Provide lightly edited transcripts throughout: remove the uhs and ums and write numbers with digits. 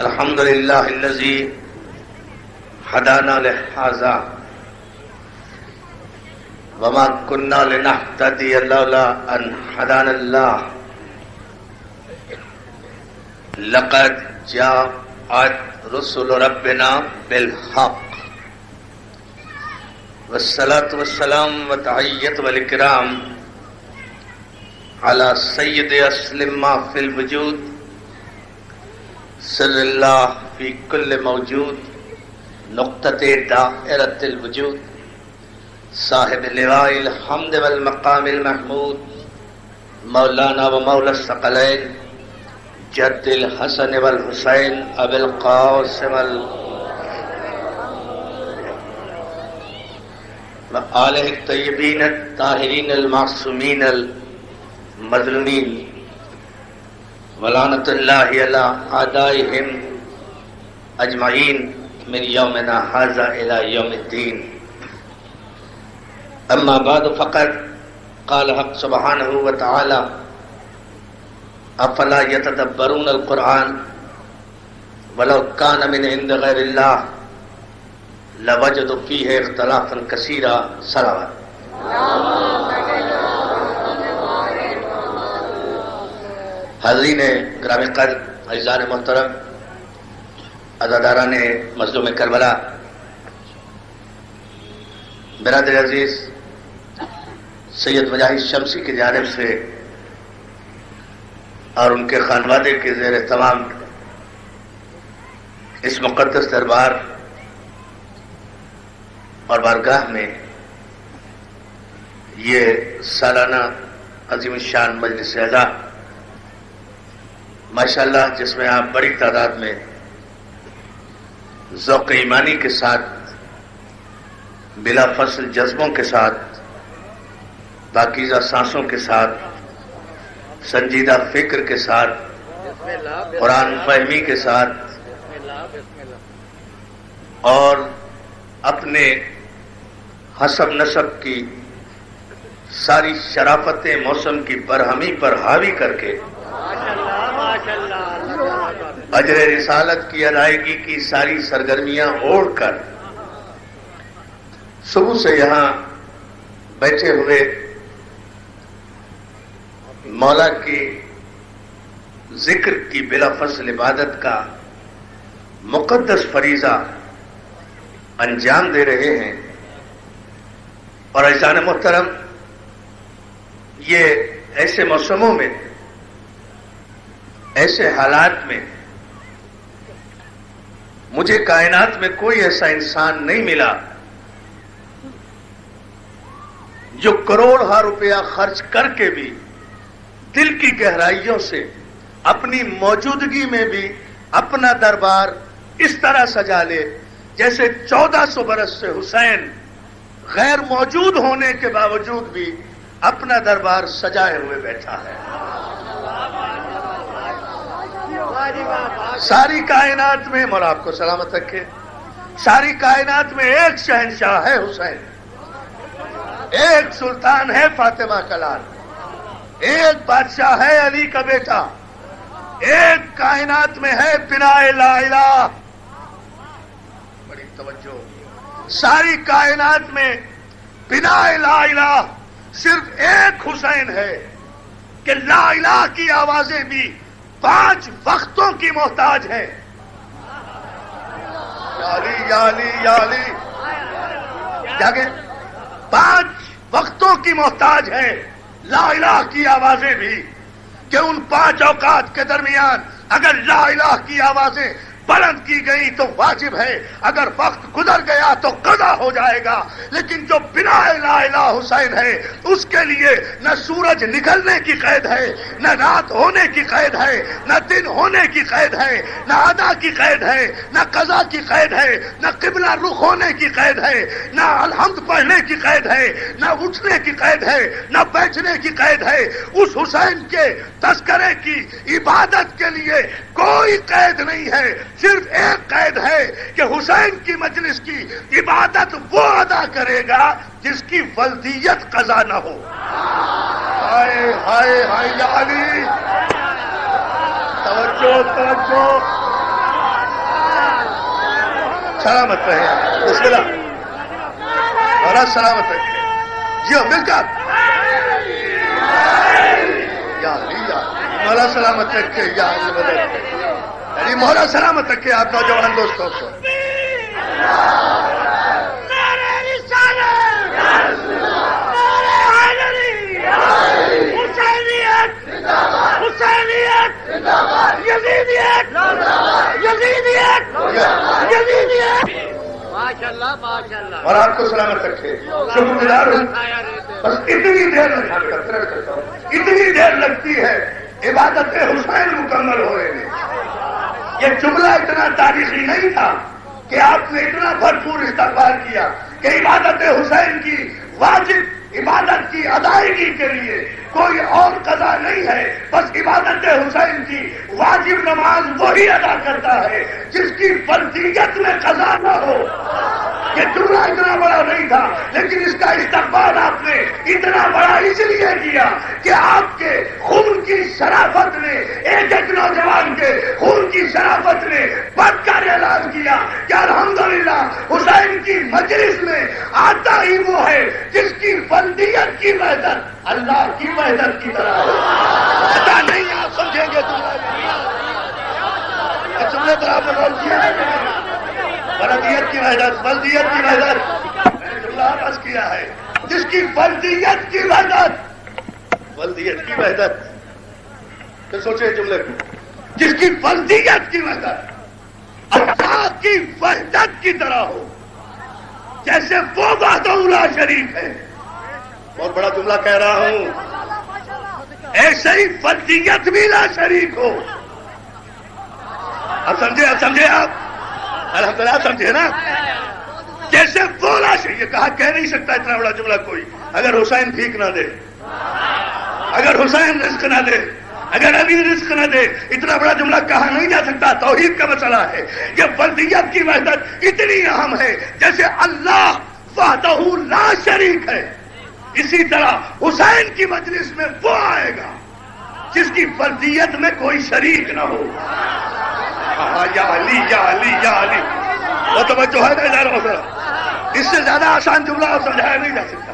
الحمد لله الذي هدانا لهذا وما كنا لنهتدي لولا أن هدانا الله لقد جاءت رسل ربنا بالحق والصلاة والسلام والتحية والإكرام على سيد أسلم ما في الوجود سر اللہ فی کل موجود نقطۃ دائرۃ الوجود صاحب لواء الحمد والمقام المحمود مولانا و مولا الثقلین جد الحسن والحسین ابی القاسم وآلہ الطیبین الطاہرین المعصومین المظلومین ولعنت اللہ علی اعدائہم اجمعین من یومنا ھذا الی یوم الدین اما بعد فقد قال حق سبحانہ وتعالی افلا یتدبرون القرآن ولو کان من عند غیر اللہ لوجدوا فیہ اختلافا کثیرا صلوات حاضرین گرامی قدر عزیزان محترم عزاداران مظلوم کربلا برادر عزیز سید مجاہد شمسی کی جانب سے اور ان کے خانوادے کے زیر اہتمام اس مقدس دربار اور بارگاہ میں یہ سالانہ عظیم الشان مجلس اعزا ماشاءاللہ جس میں آپ بڑی تعداد میں ذوق ایمانی کے ساتھ بلا فصل جذبوں کے ساتھ پاکیزہ سانسوں کے ساتھ سنجیدہ فکر کے ساتھ قرآن فہمی کے ساتھ اور اپنے حسب نسب کی ساری شرافتیں موسم کی برہمی پر حاوی کر کے اجر رسالت کی ادائیگی کی ساری سرگرمیاں اوڑھ کر صبح سے یہاں بیٹھے ہوئے مولا کی ذکر کی بلا فصل عبادت کا مقدس فریضہ انجام دے رہے ہیں اور عزیزان محترم یہ ایسے موسموں میں ایسے حالات میں مجھے کائنات میں کوئی ایسا انسان نہیں ملا جو کروڑ روپیہ خرچ کر کے بھی دل کی گہرائیوں سے اپنی موجودگی میں بھی اپنا دربار اس طرح سجا لے جیسے 1400 برس سے حسین غیر موجود ہونے کے باوجود بھی اپنا دربار سجائے ہوئے بیٹھا ہے۔ ساری کائنات میں مولا آپ کو سلامت رکھے، ساری کائنات میں ایک شہنشاہ ہے حسین، ایک سلطان ہے فاطمہ کلال، ایک بادشاہ ہے علی کا بیٹا، ایک کائنات میں ہے بناء لا الہ، بڑی توجہ، ساری کائنات میں بناء لا الہ صرف ایک حسین ہے کہ لا الہ کی آوازیں بھی 5 وقتوں کی محتاج ہے۔ یا علی یا علی یا علی جاگے 5 وقتوں کی محتاج ہے لا الہ کی آوازیں بھی کہ ان 5 اوقات کے درمیان اگر لا الہ کی آوازیں بلند کی گئی تو واجب ہے، اگر وقت گزر گیا تو قضا ہو جائے گا، لیکن جو بنا لا الہ حسین ہے اس کے لیے نہ سورج نکلنے کی قید ہے، نہ رات ہونے کی قید ہے، نہ دن ہونے کی قید ہے، نہ ادا کی قید ہے، نہ قضا کی قید ہے، نہ قبلہ رخ ہونے کی قید ہے، نہ الحمد پڑھنے کی قید ہے، نہ اٹھنے کی قید ہے، نہ بیٹھنے کی قید ہے۔ اس حسین کے تذکرے کی عبادت کے لیے کوئی قید نہیں ہے، صرف ایک قید ہے کہ حسین کی مجلس کی عبادت وہ ادا کرے گا جس کی ولدیت قضا نہ ہو۔ ہائے ہائے ہائے یا علی، توجہ توجہ، سلامت رہے. بسم اللہ. مولا سلامت رکھے. جیو مل کر. یا علی یا مولا سلامت رکھے. یا علی مدد. یعنی مولا سلامت رکھے آپ نوجوان دوستوں کو. اور آپ کو سلامت رکھے. شکر گزار ہوں. بس اتنی دیر لگتی ہے عبادت حسین مکمل ہونے میں. یہ جملہ اتنا تاریخی نہیں تھا کہ آپ نے اتنا بھرپور استقبال کیا کہ عبادت حسین کی واجب عبادت کی ادائیگی کے لیے کوئی اور قضا نہیں ہے. بس عبادت حسین کی واجب نماز وہی ادا کرتا ہے جس کی فرضیت میں قضا نہ ہو. یہ جملہ اتنا بڑا نہیں تھا لیکن اس کا استقبال آپ نے اتنا بڑا اس لیے کیا کہ آپ کے خون کی شرافت نے ایک نوجوان کے خون کی شرافت نے بڑھ کر اعلان کیا کہ الحمدللہ حسین کی مجلس میں آتا ہی وہ ہے جس کی فرضیت کی وحدت اللہ کی وحدت کی طرح ہو. پتا نہیں آپ سمجھیں گے جملے پر آپ نے غور کیا. فرضیت کی وحدت فرضیت کی وحدت میں نے جملہ واپس کیا ہے جس کی فرضیت کی وحدت فرضیت کی وحدت. تو سوچے جملے کو. جس کی فرضیت کی وحدت اللہ کی وحدت کی طرح ہو جیسے وہ وحدہ لا شریک ہے. بہت بڑا جملہ کہہ رہا ہوں. ایسے ہی فرضیت بھی لا شریک ہو. اب سمجھے آپ الحمدللہ سمجھے نا. جیسے وہ لا شریک. یہ کہہ نہیں سکتا اتنا بڑا جملہ کوئی اگر حسین بھیک نہ دے, اگر حسین رزق نہ دے, اگر علی رزق نہ دے. اتنا بڑا جملہ کہا نہیں جا سکتا. توحید کا مسئلہ ہے. یہ فرضیت کی وحدت اتنی اہم ہے جیسے اللہ وحدہ لا شریک ہے اسی طرح حسین کی مجلس میں وہ آئے گا جس کی فرضیت میں کوئی شریک نہ ہو. یا علی یا علی یا علی. وہ توجہ ہے نا ادھر ادھر. اس سے زیادہ آسان جملہ اور سمجھایا نہیں جا سکتا.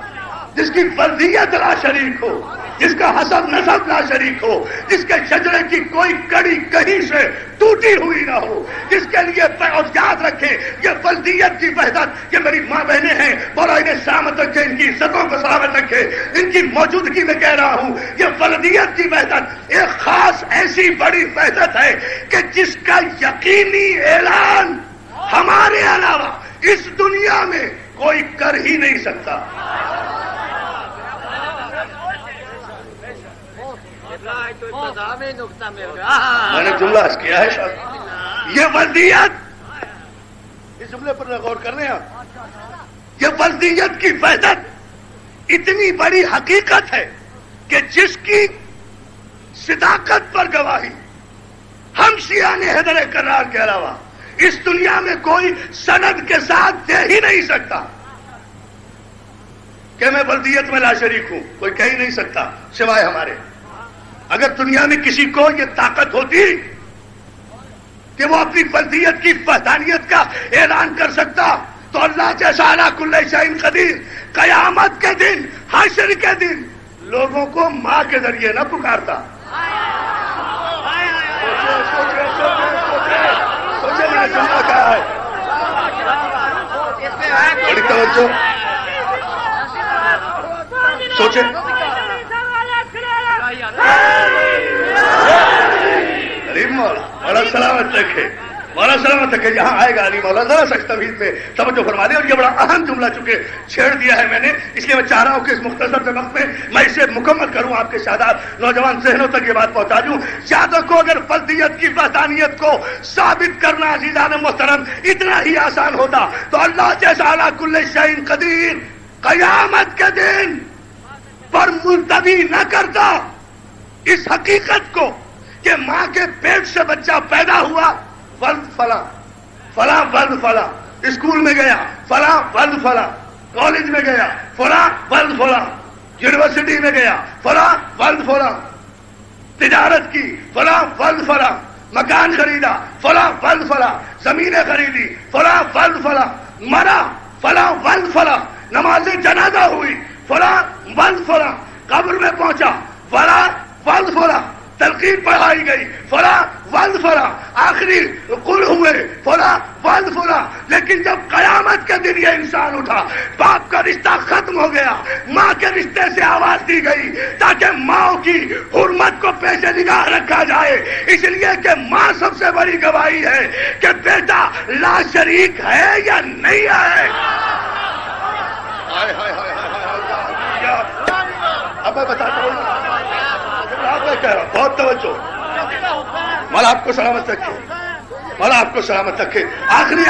جس کی فرضیت لا شریک ہو, جس کا حسب نسب لا شریک ہو, جس کے شجرے کی کوئی کڑی کہیں سے ٹوٹی ہوئی نہ ہو, جس کے لیے اور یاد رکھے یہ فرضیت کی وحدت. یہ میری ماں بہنیں ہیں, مولا انہیں سلامت رکھے, ان کی عزتوں کو سلامت رکھے, ان کی موجودگی میں کہہ رہا ہوں. یہ فرضیت کی وحدت ایک خاص ایسی بڑی وحدت ہے کہ جس کا یقینی اعلان ہمارے علاوہ اس دنیا میں کوئی کر ہی نہیں سکتا. میں نے جملہ عرض کیا ہے شاید یہ وحدت. اس جملے پر غور کر رہے ہیں آپ. یہ وحدت کی وحدت اتنی بڑی حقیقت ہے کہ جس کی صداقت پر گواہی ہم شیعان حیدر کرار کے علاوہ اس دنیا میں کوئی سند کے ساتھ دے ہی نہیں سکتا کہ میں وحدت میں لا شریک ہوں. کوئی کہہ ہی نہیں سکتا سوائے ہمارے. اگر دنیا میں کسی کو یہ طاقت ہوتی کہ وہ اپنی وحدت کی وحدانیت کا اعلان کر سکتا تو اللہ جیسا علی کل شیء قدیر قیامت کے دن حشر کے دن لوگوں کو ماں کے ذریعے نہ پکارتا. سوچے میں نے جملہ کہا ہے. بڑی توجہ سوچے. غریب مولا سلامت رکھے, مولا سلامت رکھے. جہاں آئے گا علی مولا ذرا سخت تمیز میں توجہ فرما دیں. اور یہ بڑا اہم جملہ چونکہ چھیڑ دیا ہے میں نے, اس لیے میں چاہ رہا ہوں کہ اس مختصر سے وقت میں اسے مکمل کروں, آپ کے شاداب نوجوان ذہنوں تک یہ بات پہنچا دوں. یاد رکھو اگر فرضیت کی وحدانیت کو ثابت کرنا عزیزان محترم اتنا ہی آسان ہوتا تو اللہ جیسا علی کل شیء قدیر قیامت کے دن پر ملتوی نہ کرتا اس حقیقت کو کہ ماں کے پیٹ سے بچہ پیدا ہوا, ولد فلاں فلاں ولد فلاں, اسکول میں گیا فلاں ولد فلاں, کالج میں گیا فلاں ولد فلاں, یونیورسٹی میں گیا فلاں ولد فلاں, تجارت کی فلاں ولد فلاں, مکان خریدا فلاں ولد فلاں، زمینیں خریدی فلاں ولد فلاں، مرا فلاں ولد فلاں، نماز جنازہ ہوئی فلاں ولد فلاں، قبر میں پہنچا فلاں ولد فلاں، تلقین پڑھائی گئی فلاں ولد فلاں، آخری قل ہوئے فلاں ولد فلاں۔ لیکن جب قیامت کے دن یہ انسان اٹھا، باپ کا رشتہ ختم ہو گیا، ماں کے رشتے سے آواز دی گئی تاکہ ماں کی حرمت کو پیش نگاہ رکھا جائے، اس لیے کہ ماں سب سے بڑی گواہی ہے کہ بیٹا لا شریک ہے یا نہیں ہے۔ اب میں بتاتا ہوں، کہہ رہا ہوں بہت توجہ، مولا آپ کو سلامت رکھے، مولا آپ کو سلامت رکھے۔ آخری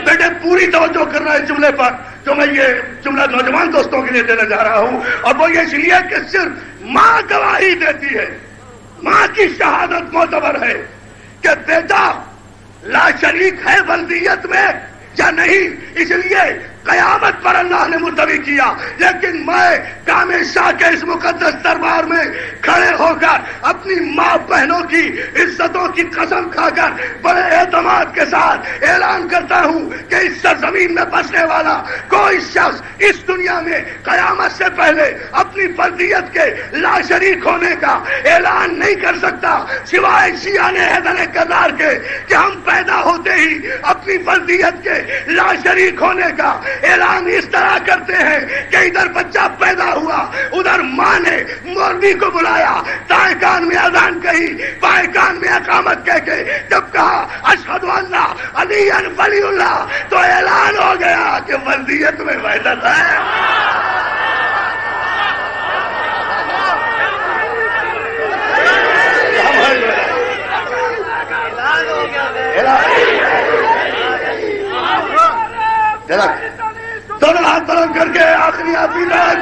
بیٹے پوری توجہ کرنا ہے جملے پر جو میں یہ جملہ نوجوان دوستوں کے لیے دینے جا رہا ہوں، اور وہ یہ اس لیے کہ صرف ماں گواہی دیتی ہے، ماں کی شہادت معتبر ہے کہ بیٹا لا شریک ہے ولدیت میں یا نہیں، اس لیے قیامت پر اللہ نے ملتوی کیا۔ لیکن میں کامل شاہ کے اس مقدس دربار میں کھڑے ہو کر اپنی ماں بہنوں کی عزتوں کی قسم کھا کر بڑے اعتماد کے ساتھ اعلان کرتا ہوں کہ اس سرزمین میں بسنے والا کوئی شخص اس دنیا میں قیامت سے پہلے اپنی فردیت کے لا شریک ہونے کا اعلان نہیں کر سکتا سوائے شیعہ حیدر کرار کے، کہ ہم پیدا ہوتے ہی اپنی فردیت کے لا شریک ہونے کا اعلان اس طرح کرتے ہیں کہ ادھر بچہ پیدا ہوا، ادھر ماں نے مولوی کو بلایا، دائیں کان میں اذان کہی، بائیں کان میں اقامت کہہ کے جب کہا اشہد ان علی ولی اللہ، تو اعلان ہو گیا کہ ولدیت میں وحدت ہے۔ دونوں ہاتھ بلند کر کے آخری آدمی تک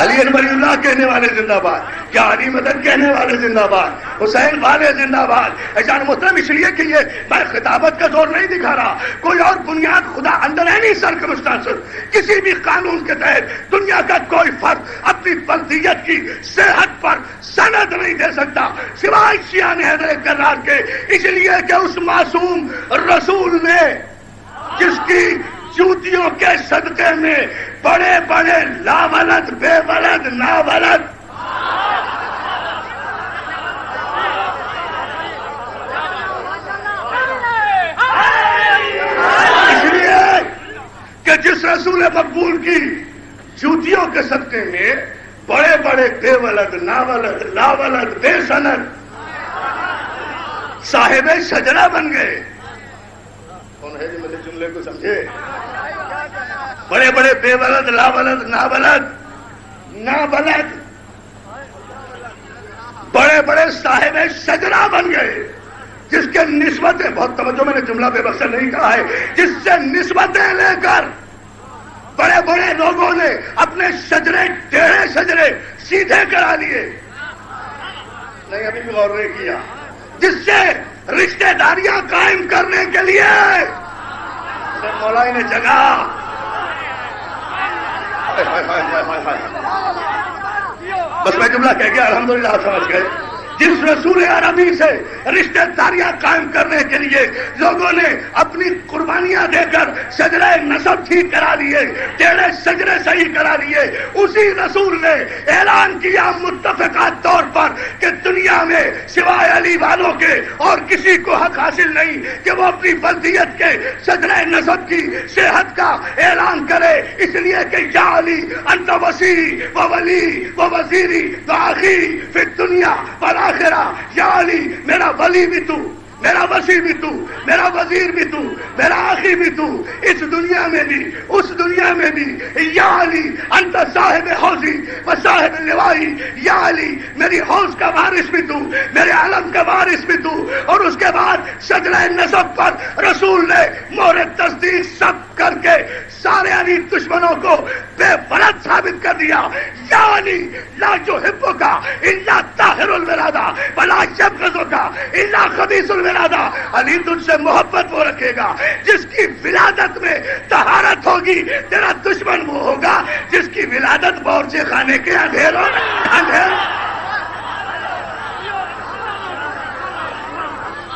علی ولی اللہ کہنے والے زندہ باد، کیا علی مدد کہنے والے زندہ باد، حسین والے زندہ باد۔ اجان محترم، اس لیے کہ یہ میں خطابت کا زور نہیں دکھا رہا، کوئی اور بنیاد خدا انڈر اینی سرکمسٹانسز کسی بھی قانون کے تحت دنیا کا کوئی فرد اپنی فردیت کی صحت پر سند نہیں دے سکتا سوائے شیعہ حیدر کرار کے، اس لیے کہ اس معصوم رسول نے جس کی جوتیوں کے صدقے میں بڑے بڑے لا ولد بے ولد نا ولد اس لیے کہ جس رسول مقبول کی جوتیوں کے صدقے میں بڑے بڑے بے ولد نا ولد لا ولد بے سند صاحب شجرہ بن گئے۔ کون ہے جو میرے جملے کو سمجھے؟ بڑے بڑے بے ولد لا ولد نا ولد نا ولد بڑے بڑے صاحب شجرہ بن گئے، جس کے نسبتیں، بہت توجہ، میں نے جملہ بے مقصد نہیں کہا ہے، جس سے نسبتیں لے کر بڑے بڑے لوگوں نے اپنے شجرے ٹیڑھے شجرے سیدھے کرا لیے، نہیں ابھی بھی غور نہیں کیا، جس سے رشتہ داریاں قائم کرنے کے لیے مولا نے جگہ بس میں جملہ کہہ گیا، الحمدللہ آپ سمجھ گئے۔ جس رسول عربی سے رشتہ داریاں قائم کرنے کے لیے لوگوں نے اپنی قربانیاں دے کر شجرہ نسب ٹھیک کرا لیے، ٹیڑھے شجرے صحیح کرا لیے، اسی رسول نے اعلان کیا متفقہ طور پر کہ دنیا میں سوائے علی والوں کے اور کسی کو حق حاصل نہیں کہ وہ اپنی فردیت کے شجرہ نسب کی صحت کا اعلان کرے، اس لیے کہ یا علی انت وسیع و ولی و وزیری و آخی فی الدنیا آخرہ، یا علی میرا ولی بھی تو، میرا وسیع بھی تو، میرا وزیر بھی تو، میرا آخی بھی تو، اس دنیا میں بھی اس دنیا میں بھی، یا علی انت صاحب حوضی و صاحب لوائی، یا علی میری حوض کا وارث بھی تو، میرے علم کا وارث بھی تو۔ اور اس کے بعد شجرہ نسب پر رسول نے مہر تصدیق سب کر کے سارے علی دشمنوں کو بے ولد ثابت کر دیا، یا علی لا یحبک الا طاہر الولادہ ولا یبغضک الا خبیث الولادہ۔ ارادہ علی تجھ سے محبت وہ رکھے گا جس کی ولادت میں طہارت ہوگی. تیرا دشمن وہ ہوگا جس کی ولادت باورچی خانے کے اندھیروں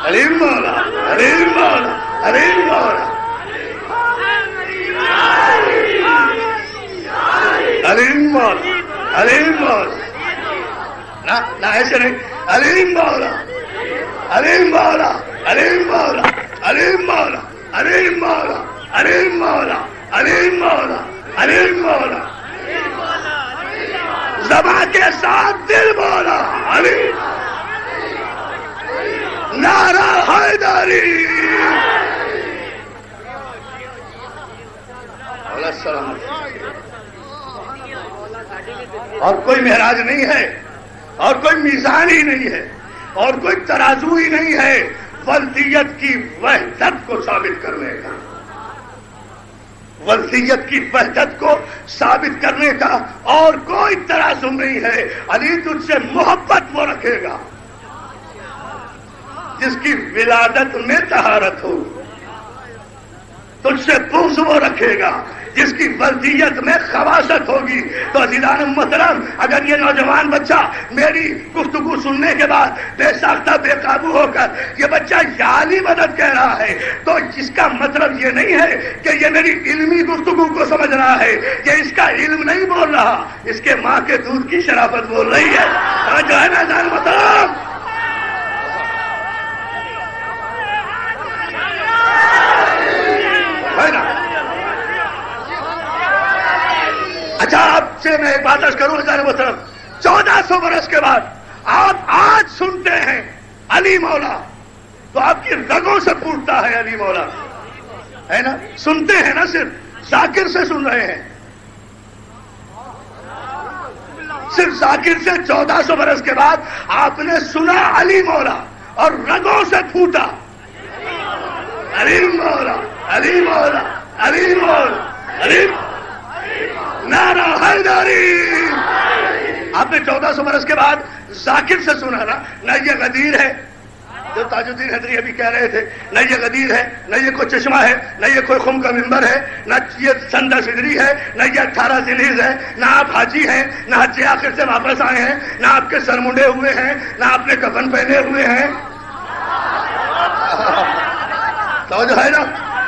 علیم مولا علیم مولا علیم مولا علیم مولا علیم مولا نہ ایسے نہیں. علیم مولا علیم مولا علیم مولا علیم مولا علیم مولا علیم مولا علیم مولا علیم مولا زبان کے ساتھ دل مولا علیم نعرہ حیدری. السلام. اور کوئی معراج نہیں ہے اور کوئی میزان ہی نہیں ہے اور کوئی ترازو ہی نہیں ہے ولدیت کی وحدت کو ثابت کرنے کا. ولدیت کی وحدت کو ثابت کرنے کا اور کوئی ترازو نہیں ہے. علی تجھ سے محبت وہ رکھے گا جس کی ولادت میں طہارت ہو. تجھ سے بغض وہ رکھے گا جس کی ولدیت میں خواصت ہوگی. تو عزیزان محترم اگر یہ نوجوان بچہ میری گفتگو سننے کے بعد بے ساختہ بے قابو ہو کر یہ بچہ یا علی مدد کہہ رہا ہے تو اس کا مطلب یہ نہیں ہے کہ یہ میری علمی گفتگو کو سمجھ رہا ہے. یہ اس کا علم نہیں بول رہا, اس کے ماں کے دودھ کی شرافت بول رہی ہے. جو ہے نا عزیزان محترم, اچھا آپ سے میں ایک بات کروں عزیزان محترم, 1400 برس کے بعد آپ آج سنتے ہیں علی مولا تو آپ کی رگوں سے پھوٹتا ہے علی مولا, ہے نا؟ سنتے ہیں نا, صرف ذاکر سے سن رہے ہیں, صرف ذاکر سے 1400 برس کے بعد آپ نے سنا علی مولا اور رگوں سے پھوٹا علی مولا علی مولا علی مولا علی نعرہ حیدری. آپ نے 1400 برس کے بعد ذاکر سے سنا نہ یہ غدیر ہے جو تاج الدین حیدری ابھی کہہ رہے تھے, نہ یہ غدیر ہے, نہ یہ کوئی چشمہ ہے, نہ یہ کوئی خم کا ممبر ہے, نہ یہ سندہ سدری ہے, نہ یہ 18 ذیلیز ہے, نہ آپ حاجی ہیں, نہ حج آخر سے واپس آئے ہیں, نہ آپ کے سر منڈے ہوئے ہیں, نہ آپ نے کفن پہنے ہوئے ہیں. تو جو ہے نا,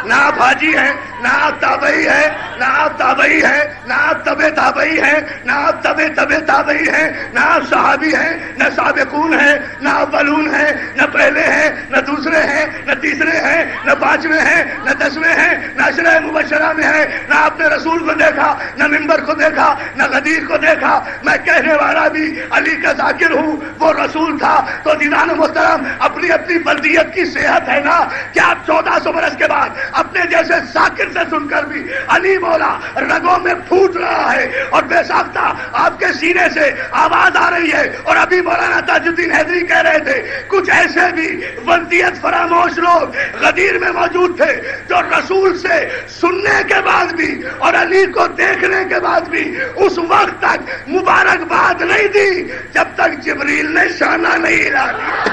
نہ آپ حاجی ہیں, نہ آپ تابعی ہیں, نہ آپ تابعی ہیں, نہ آپ تبع تابعی ہیں, نہ آپ تبع تابعی ہیں, نہ آپ صحابی ہیں, نہ سابقون ہیں, نہ اولون ہیں, نہ پہلے ہیں, نہ دوسرے ہیں, نہ تیسرے ہیں, نہ پانچویں ہیں, نہ 10ویں ہیں, نہ عشرہ مبشرہ میں ہیں, نہ آپ نے رسول کو دیکھا, نہ منبر کو دیکھا, نہ غدیر کو دیکھا. میں کہنے والا بھی علی کا ذاکر ہوں, وہ رسول تھا. تو دیدان محترم اپنی اپنی بلدیت کی صحت ہے نا کہ آپ 1400 برس کے بعد اپنے جیسے ذاکر سے سن کر بھی علی مولا رگوں میں پھوٹ رہا ہے اور بے ساختہ آپ کے سینے سے آواز آ رہی ہے. اور ابھی مولانا تاج الدین حیدری کہہ رہے تھے کچھ ایسے بھی ولدیت فراموش لوگ غدیر میں موجود تھے جو رسول سے سننے کے بعد بھی اور علی کو دیکھنے کے بعد بھی اس وقت تک مبارکباد نہیں دی جب تک جبریل نے شانہ نہیں ہلا دیا.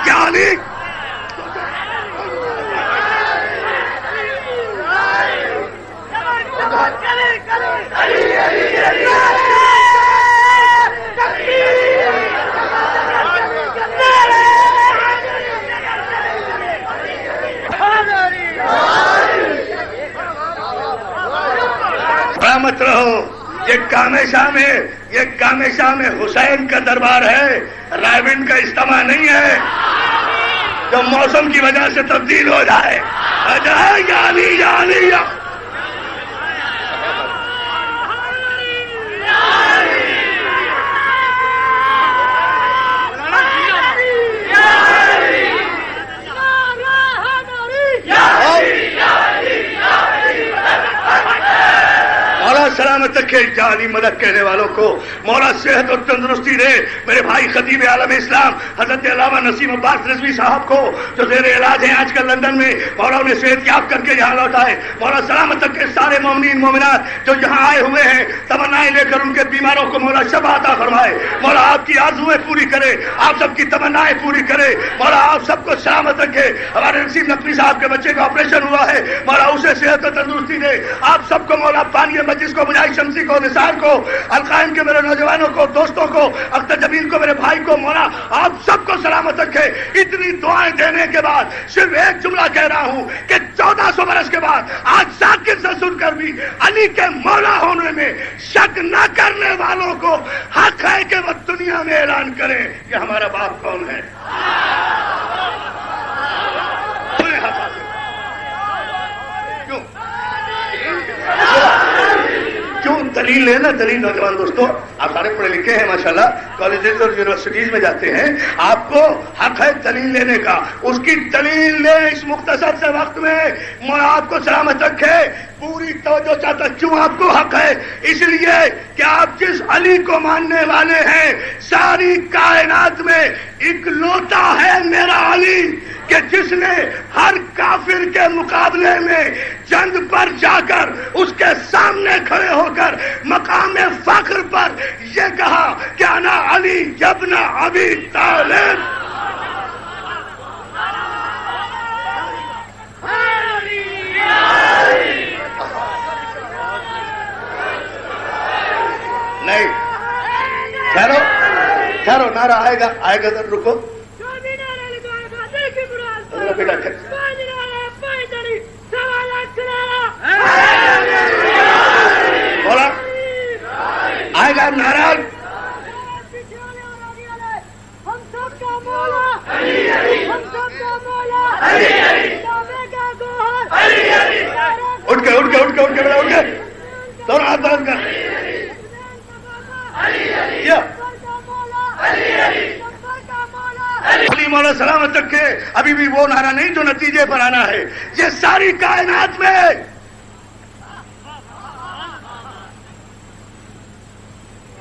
کیا علی مت رہو, یہ کامیشا میں حسین کا دربار ہے, رائے کا اجتماع نہیں ہے جو موسم کی وجہ سے تبدیل ہو جائے. یا علی یا علی یا سلامت رکھے جعلی مدد کہنے والوں کو، مولا صحت اور تندرستی دے میرے بھائی خطیب عالم اسلام حضرت علامہ نسیم عباس رضوی صاحب کو جو زیر علاج ہیں آج کل لندن میں، مولا انہیں صحت یاب کر کے یہاں لوٹائے، مولا سلامت رکھے سارے مومنین مومنات جو یہاں آئے ہوئے ہیں، تمنائیں لے کر ان کے بیماروں کو مولا شفا عطا فرمائے، مولا آپ کی آرزویں پوری کرے، آپ سب کی تمنائیں پوری کرے، مولا آپ سب کو سلامت رکھے۔ ہمارے نسیم نقوی صاحب کے بچے کا آپریشن ہوا ہے، مولا اسے صحت و تندرستی دے، آپ سب کو مولا بانی مجلس کو، بنائی شمسی کو، نثار کو، القائم کے میرے نوجوانوں کو، دوستوں کو، اختر جمیل کو، میرے بھائی کو، مولا آپ سب کو سلامت رکھے۔ اتنی دعائیں دینے کے بعد صرف ایک جملہ کہہ رہا ہوں کہ 1400 برس کے بعد آج ذاکر سے سن کر بھی علی کے مولا ہونے میں شک نہ کرنے والوں کو حق ہے کہ وہ دنیا میں اعلان کریں کہ ہمارا باپ کون ہے۔ کیوں دلیل ہے نا، دلیل نوجوان دوستوں آپ سارے پڑھے لکھے ہیں ماشاءاللہ، کالجز اور یونیورسٹیز میں جاتے ہیں، آپ کو حق ہے دلیل لینے کا، اس کی دلیل لیں اس مختصر سے وقت میں، مولا آپ کو سلامت رکھے۔ پوری توجہ چاہتا کیوں آپ کو حق ہے؟ اس لیے کہ آپ جس علی کو ماننے والے ہیں ساری کائنات میں اکلوتا ہے میرا علی کہ جس نے ہر کافر کے مقابلے میں جنگ پر جا کر اس کے سامنے کھڑے ہو کر مقام فخر پر یہ کہا کہ انا علی ابن ابی طالب۔ نہیں ٹھہرو نعرہ آئے گا ذرا رکو بیٹا، بولا آئے گا نعرہ۔ ہم سب کا مولا، ہم سب کا مولا، اٹھ کے دونوں ہاتھ بلند کر۔ علی مولا سلامت رکھے، ابھی بھی وہ نعرہ نہیں جو نتیجے پر آنا ہے۔ یہ ساری کائنات میں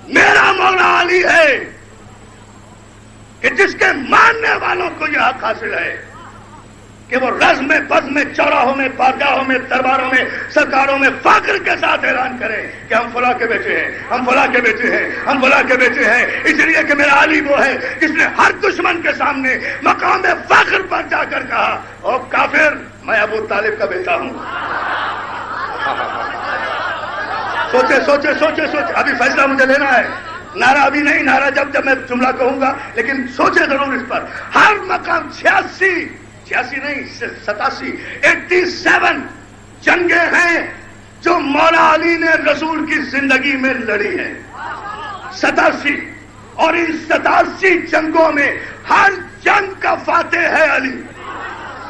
میرا مولا علی ہے کہ جس کے ماننے والوں کو یہ حق حاصل ہے کہ وہ رزم میں، بزم میں، چوراہوں میں، بارگاہوں میں، درباروں میں، سرکاروں میں فخر کے ساتھ اعلان کریں کہ ہم فلاں کے بیٹے ہیں، ہم فلاں کے بیٹے ہیں، ہم فلاں کے بیٹے ہیں، اس لیے کہ میرا علی وہ ہے جس نے ہر دشمن کے سامنے مقام فخر پر جا کر کہا او کافر میں ابو طالب کا بیٹا ہوں۔ سوچے ابھی فیصلہ مجھے لینا ہے، نعرہ ابھی نہیں، نعرہ جب میں جملہ کہوں گا، لیکن سوچے ضرور اس پر۔ ہر مقام 86 نہیں 87 جنگیں ہیں جو مولا علی نے رسول کی زندگی میں لڑی ہیں، 87، اور ان 87 جنگوں میں ہر جنگ کا فاتح ہے علی،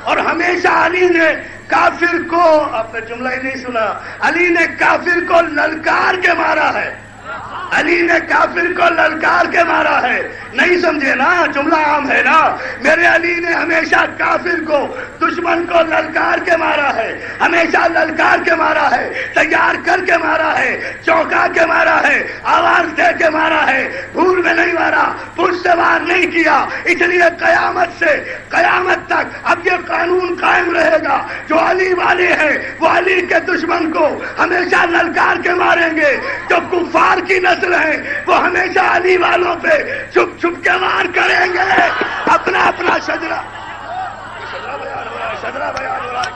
اور ہمیشہ علی نے کافر کو، آپ نے جملہ ہی نہیں سنا، علی نے کافر کو للکار کے مارا ہے، علی نے کافر کو للکار کے مارا ہے۔ نہیں سمجھے نا، جملہ عام ہے نا، میرے علی نے ہمیشہ کافر کو، دشمن کو للکار کے مارا ہے، ہمیشہ للکار کے مارا ہے، تیار کر کے مارا ہے، چونکا کے مارا ہے، آواز دے کے مارا ہے، بھول میں نہیں مارا، پشت سے وار نہیں کیا۔ اس لیے قیامت سے قیامت تک اب یہ قانون قائم رہے گا، جو علی والے ہیں وہ علی کے دشمن کو ہمیشہ للکار کے ماریں گے، جو کفار کی نسل ہیں وہ ہمیشہ علی والوں پہ چھپ چھپ کے وار کریں گے۔ اپنا اپنا شجرا بیان ہو رہا ہے۔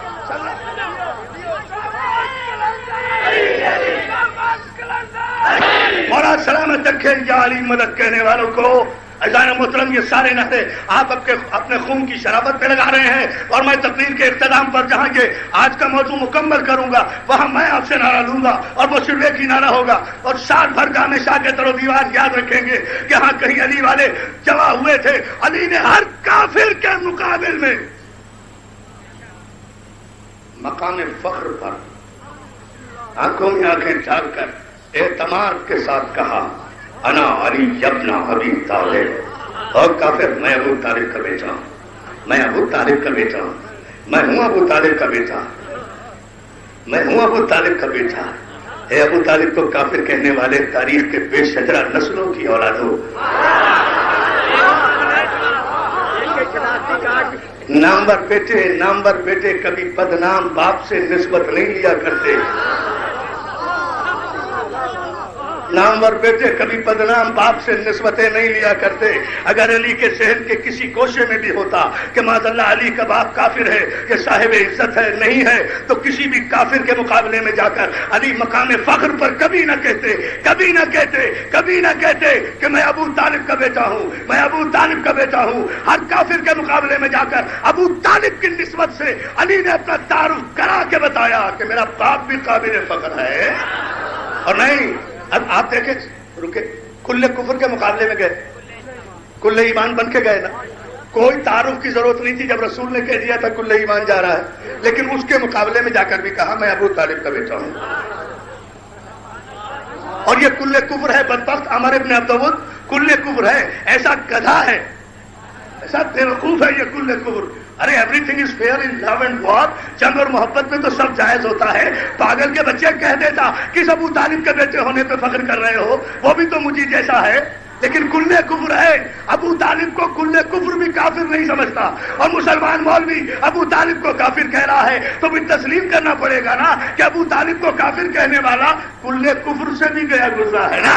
مولا سلامت رکھے یا علی مدد کہنے والوں کو۔ عزیزان محترم، یہ سارے نعرے آپ اپنے خون کی شرابت پہ لگا رہے ہیں، اور میں تقریر کے اختتام پر جہاں کے آج کا موضوع مکمل کروں گا وہاں میں آپ سے نعرہ لوں گا، اور وہ صرف ایک ہی نعرہ ہوگا، اور سال بھر کا ہمیشہ کے تر و دیوار یاد رکھیں گے کہ ہاں کہیں علی والے جمع ہوئے تھے۔ علی نے ہر کافر کے مقابل میں مقام فخر پر آنکھوں میں آنکھیں ڈال کر اعتماد کے ساتھ کہا انا علی ابن ابی طالب، اور کافر میں ابو طالب کا بیٹا ہوں، میں ابو طالب کا بیٹا ہوں، میں ہوں ابو طالب کا بیٹا، میں ہوں ابو طالب کا بیٹا۔ اے ابو طالب کو کافر کہنے والے تاریخ کے بے شجرہ نسلوں کی اولادوں، نامور بیٹے کبھی بدنام باپ سے نسبت نہیں لیا کرتے، نامور بیٹے کبھی بدنام باپ سے نسبتیں نہیں لیا کرتے۔ اگر علی کے شہر کے کسی کوشے میں بھی ہوتا کہ معاذ اللہ علی کا باپ کافر ہے، یہ صاحب عزت ہے، نہیں ہے، تو کسی بھی کافر کے مقابلے میں جا کر علی مقام فخر پر کبھی نہ کہتے کہ میں ابو طالب کا بیٹا ہوں، میں ابو طالب کا بیٹا ہوں۔ ہر کافر کے مقابلے میں جا کر ابو طالب کی نسبت سے علی نے اپنا تعارف کرا کے بتایا کہ میرا باپ بھی قابل فخر ہے۔ اور نہیں، اب آپ دیکھیں، رکے، کل کفر کے مقابلے میں گئے، کل ایمان بن کے گئے نا، کوئی تعارف کی ضرورت نہیں تھی، جب رسول نے کہہ دیا تھا کل ایمان جا رہا ہے، لیکن اس کے مقابلے میں جا کر بھی کہا میں ابو طالب کا بیٹا ہوں۔ اور یہ کل کفر ہے، بدبخت عمر ابن عبدود کل کفر ہے، ایسا گدھا ہے، ایسا بیوقوف ہے یہ کل کفر۔ ارے everything is fair in love and war, جنگ اور محبت میں تو سب جائز ہوتا ہے۔ پاگل کے بچے کہہ دیتا کس ابو طالب کے بیٹے ہونے پہ فخر کر رہے ہو، وہ بھی تو مجھے جیسا ہے، لیکن کل کفر ہے۔ ابو طالب کو کل کفر بھی کافر نہیں سمجھتا، اور مسلمان مولوی ابو طالب کو کافر کہہ رہا ہے تو بھی تسلیم کرنا پڑے گا نا کہ ابو طالب کو کافر کہنے والا کل کفر سے بھی گیا گزرا ہے نا۔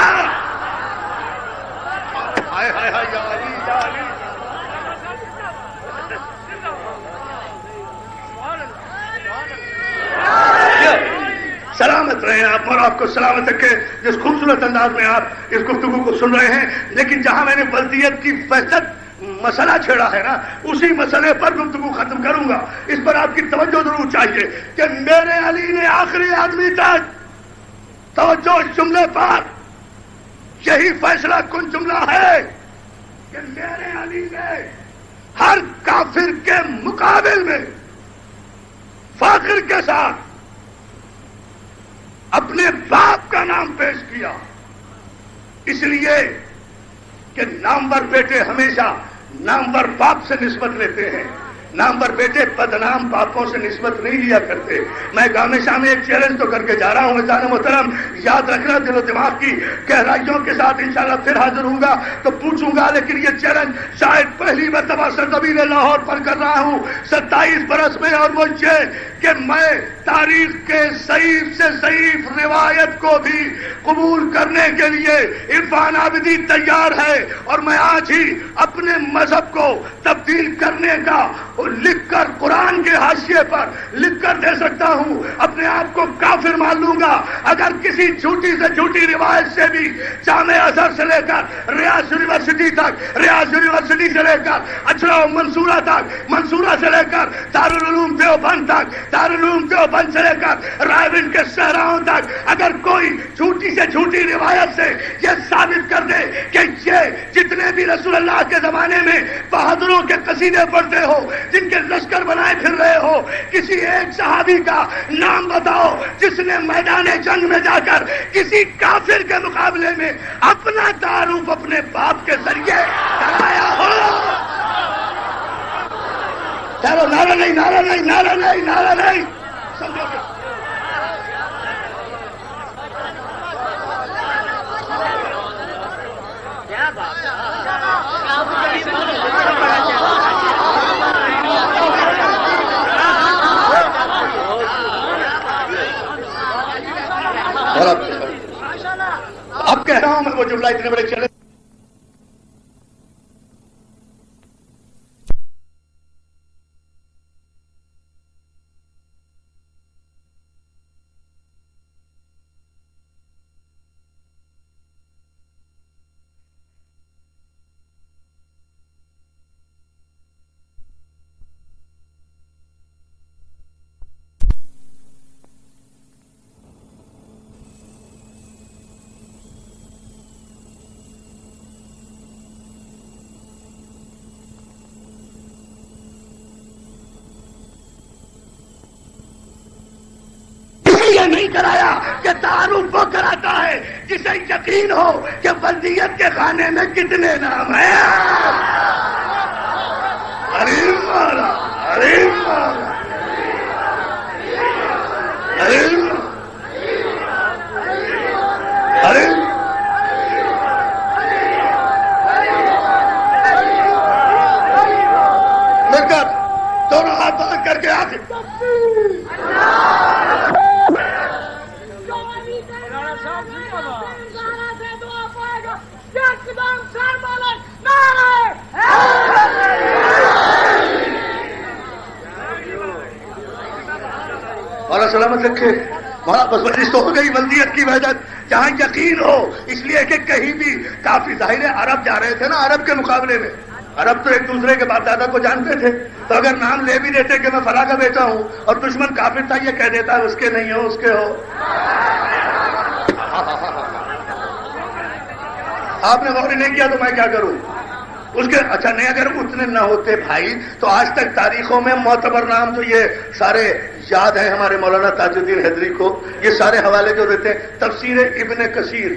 ہائے ہائے ہائے یا علی یا علی۔ سلامت رہے آپ، اور آپ کو سلامت رکھے جس خوبصورت انداز میں آپ اس گفتگو کو سن رہے ہیں۔ لیکن جہاں میں نے بلدیت کی فہرست مسئلہ چھیڑا ہے نا، اسی مسئلے پر گفتگو ختم کروں گا۔ اس پر آپ کی توجہ ضرور چاہیے کہ میرے علی نے آخری آدمی تک توجہ اس جملے پر، یہی فیصلہ کن جملہ ہے کہ میرے علی نے ہر کافر کے مقابل میں فخر کے ساتھ اپنے باپ کا نام پیش کیا، اس لیے کہ نامور بیٹے ہمیشہ نامور باپ سے نسبت لیتے ہیں، نامور بیٹے بدنام باپوں سے نسبت نہیں لیا کرتے۔ میں گامے شامے ایک چیلنج تو کر کے جا رہا ہوں عزیزان محترم، یاد رکھنا، دل و دماغ کی گہرائیوں کے ساتھ انشاءاللہ پھر حاضر ہوں گا تو پوچھوں گا، لیکن یہ چیلنج شاید پہلی مرتبہ سرزمین لاہور پر کر رہا ہوں 27 برس میں، اور وہ یہ کہ میں تاریخ کے ضعیف سے ضعیف روایت کو بھی قبول کرنے کے لیے عرفان عابدی تیار ہے، اور میں آج ہی اپنے مذہب کو تبدیل کرنے کا لکھ کر قرآن کے حاشیے پر لکھ کر دے سکتا ہوں، اپنے آپ کو کافر مان لوں گا اگر کسی جھوٹی سے جھوٹی روایت سے بھی جامع ازہر سے لے کر ریاض یونیورسٹی تک، ریاض یونیورسٹی سے لے کر اچھرا و منصورہ تک، منصورہ سے لے کر دارالعلوم دیوبند تک، دارالعلوم دیوبند سے لے کر رائے کے صحراؤں تک، اگر کوئی جھوٹی سے جھوٹی روایت سے یہ ثابت کر دے کہ یہ جتنے بھی رسول اللہ کے زمانے میں بہادروں کے قصیدے پڑھتے ہو، جن کے لشکر بنائے پھر رہے ہو، کسی ایک صحابی کا نام بتاؤ جس نے میدان جنگ میں جا کر کسی کافر کے مقابلے میں اپنا تعارف اپنے باپ کے ذریعے کرایا ہو۔ چلو نعرہ نہیں، نعرہ نہیں، نعرہ نہیں، نعرہ نہیں، سمجھو گے؟ اب کہہ رہا ہوں میں وہ جملہ اتنے بڑے چیلنج نہیں کرایا کہ تعارف وہ کراتا ہے جسے یقین ہو کہ بلدیت کے کھانے میں کتنے نام ہیں۔ ارے مارا، ارے مارا، ارے حیات مولا سلامت رکھے. مولا بس مجلس تو ہو گئی ولدیت کی وحدت جہاں یقین ہو، اس لیے کہ کہیں بھی کافی ظاہر ہے عرب جا رہے تھے نا، عرب کے مقابلے میں عرب تو ایک دوسرے کے باپ دادا کو جانتے تھے، تو اگر نام لے بھی دیتے کہ میں فلاں کا بیٹا ہوں اور دشمن کافر تھا یہ کہہ دیتا اس کے نہیں ہو اس کے ہو. آپ نے غور نہیں کیا تو میں کیا کروں اس کے. اچھا نہیں، اگر اتنے نہ ہوتے بھائی تو آج تک تاریخوں میں معتبر نام تو یہ سارے یاد ہیں ہمارے مولانا تاج الدین حیدری کو. یہ سارے حوالے جو دیتے ہیں تفسیر ابن کثیر،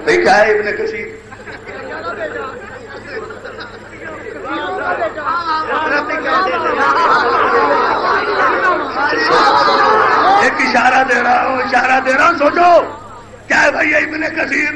کیا ہے ابن کثیر؟ ایک اشارہ دے رہا ہوں سوچو کیا ہے بھائی ابن کثیر؟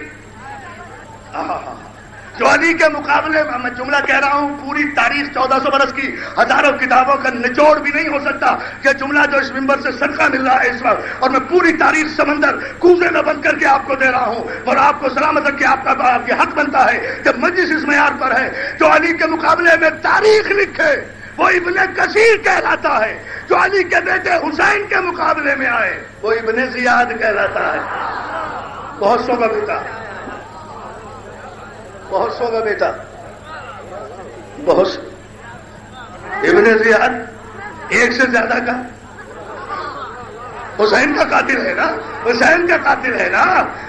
جو علی کے مقابلے میں جملہ کہہ رہا ہوں، پوری تاریخ 1400 برس کی ہزاروں کتابوں کا نچوڑ بھی نہیں ہو سکتا. یہ جملہ جو اس منبر سے صدقہ مل رہا ہے اس وقت، اور میں پوری تاریخ سمندر کوزے میں بند کر کے آپ کو دے رہا ہوں، اور آپ کو سلامت رکھ کے آپ کا یہ حق بنتا ہے جب مجلس اس معیار پر ہے جو علی کے مقابلے میں تاریخ لکھے وہ ابن کثیر کہلاتا ہے. جو علی کے بیٹے حسین کے مقابلے میں آئے وہ ابن زیاد کہلاتا ہے. بہت سو کا بیٹا، بہت سو کا بیٹا، بہت ابن زیاد ایک سے زیادہ کا. حسین کا قاتل ہے نا، حسین کا قاتل ہے نا.